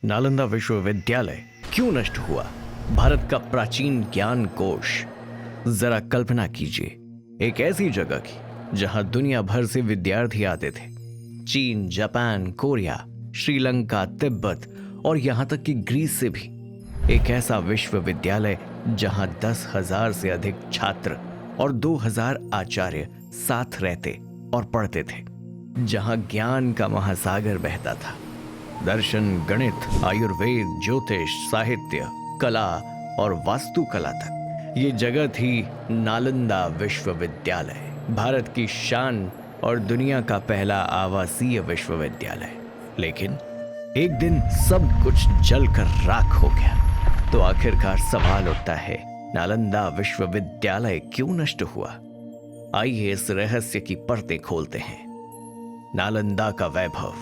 नालंदा विश्वविद्यालय क्यों नष्ट हुआ? भारत का प्राचीन ज्ञान कोश। जरा कल्पना कीजिए, एक ऐसी जगह की जहां दुनिया भर से विद्यार्थी आते थे। चीन, जापान, कोरिया, श्रीलंका, तिब्बत और यहां तक कि ग्रीस से भी। एक ऐसा विश्वविद्यालय जहां 10,000 से अधिक छात्र और 2,000 आचार्य साथ रहते और पढ़ते थे, जहां ज्ञान का महासागर बहता था। दर्शन, गणित, आयुर्वेद, ज्योतिष, साहित्य, कला और वास्तुकला तक ये जगह थी नालंदा विश्वविद्यालय, भारत की शान और दुनिया का पहला आवासीय विश्वविद्यालय। लेकिन एक दिन सब कुछ जलकर राख हो गया। तो आखिरकार सवाल उठता है, नालंदा विश्वविद्यालय क्यों नष्ट हुआ? आइए इस रहस्य की परतें खोलते हैं। नालंदा का वैभव।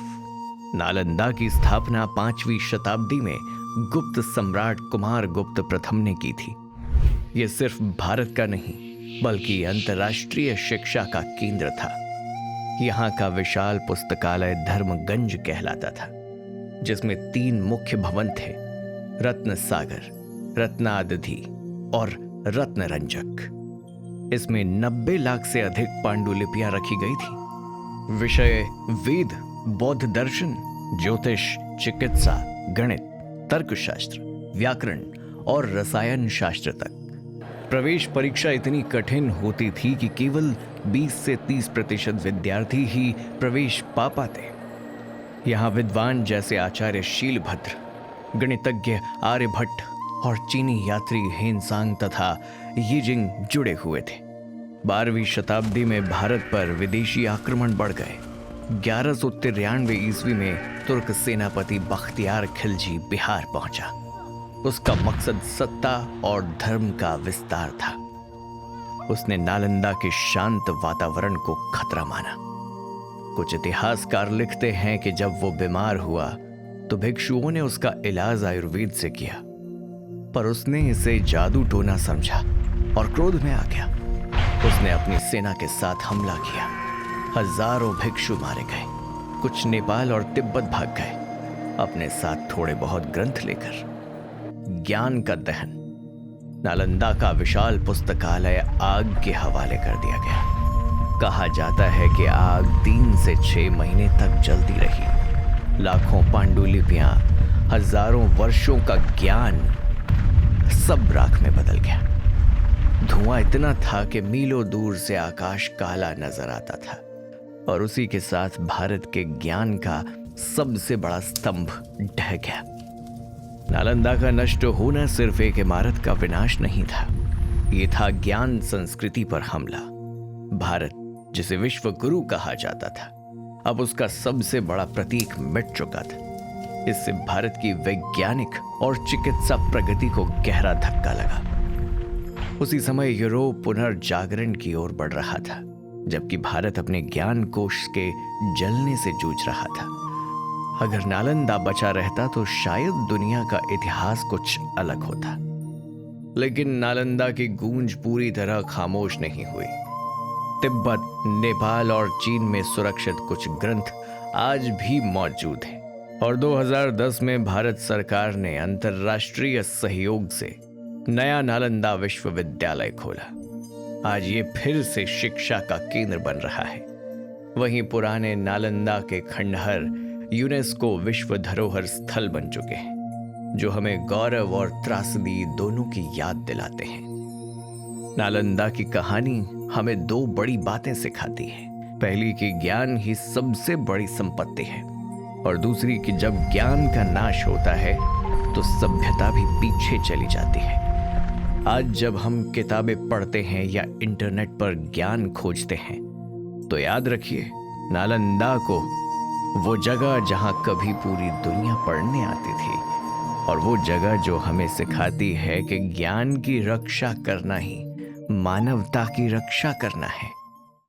नालंदा की स्थापना 5वीं शताब्दी में गुप्त सम्राट कुमार गुप्त प्रथम ने की थी। यह सिर्फ भारत का नहीं बल्कि अंतर्राष्ट्रीय शिक्षा का केंद्र था। यहाँ का विशाल पुस्तकालय धर्मगंज कहलाता था, जिसमें 3 मुख्य भवन थे, रत्न सागर, रत्नादधि और रत्नरंजक। इसमें 90 लाख से अधिक पांडुलिपियां रखी गई थी। विषय वेद, बौद्ध दर्शन, ज्योतिष, चिकित्सा, गणित, तर्कशास्त्र, व्याकरण और रसायन शास्त्र तक। प्रवेश परीक्षा इतनी कठिन होती थी कि केवल 20 से 30% विद्यार्थी ही प्रवेश पा पाते। यहाँ विद्वान जैसे आचार्य शीलभद्र, गणितज्ञ आर्यभट्ट और चीनी यात्री हेनसांग तथा यीजिंग जुड़े हुए थे। 12वीं शताब्दी में भारत पर विदेशी आक्रमण बढ़ गए। 1193 ईस्वी में तुर्क सेनापति बख्तियार खिलजी बिहार पहुंचा। उसका मकसद सत्ता और धर्म का विस्तार था। उसने नालंदा के शांत वातावरण को खतरा माना। कुछ इतिहासकार लिखते हैं कि जब वो बीमार हुआ तो भिक्षुओं ने उसका इलाज आयुर्वेद से किया, पर उसने इसे जादू टोना समझा और क्रोध में आ गया। उसने अपनी सेना के साथ हमला किया। हजारों भिक्षु मारे गए। कुछ नेपाल और तिब्बत भाग गए, अपने साथ थोड़े बहुत ग्रंथ लेकर। ज्ञान का दहन। नालंदा का विशाल पुस्तकालय आग के हवाले कर दिया गया। कहा जाता है कि आग 3 से 6 महीने तक जलती रही। लाखों पांडुलिपियां, हजारों वर्षों का ज्ञान सब राख में बदल गया। धुआं इतना था कि मीलों दूर से आकाश काला नजर आता था, और उसी के साथ भारत के ज्ञान का सबसे बड़ा स्तंभ ढह गया। नालंदा का नष्ट होना सिर्फ एक इमारत का विनाश नहीं था, ये था ज्ञान संस्कृति पर हमला। भारत, जिसे विश्व गुरु कहा जाता था, अब उसका सबसे बड़ा प्रतीक मिट चुका था। इससे भारत की वैज्ञानिक और चिकित्सा प्रगति को गहरा धक्का लगा। उसी समय यूरोप पुनर्जागरण की ओर बढ़ रहा था, जबकि भारत अपने ज्ञान कोश के जलने से जूझ रहा था। अगर नालंदा बचा रहता तो शायद दुनिया का इतिहास कुछ अलग होता। लेकिन नालंदा की गूंज पूरी तरह खामोश नहीं हुई। तिब्बत, नेपाल और चीन में सुरक्षित कुछ ग्रंथ आज भी मौजूद हैं, और 2010 में भारत सरकार ने अंतर्राष्ट्रीय सहयोग से नया नालंदा विश्वविद्यालय खोला। आज ये फिर से शिक्षा का केंद्र बन रहा है। वहीं पुराने नालंदा के खंडहर यूनेस्को विश्व धरोहर स्थल बन चुके हैं, जो हमें गौरव और त्रासदी दोनों की याद दिलाते हैं। नालंदा की कहानी हमें 2 बड़ी बातें सिखाती है। पहली कि ज्ञान ही सबसे बड़ी संपत्ति है, और दूसरी कि जब ज्ञान का नाश होता है तो सभ्यता भी पीछे चली जाती है। आज जब हम किताबें पढ़ते हैं या इंटरनेट पर ज्ञान खोजते हैं, तो याद रखिए, नालंदा को, वो जगह जहां कभी पूरी दुनिया पढ़ने आती थी, और वो जगह जो हमें सिखाती है कि ज्ञान की रक्षा करना ही मानवता की रक्षा करना है।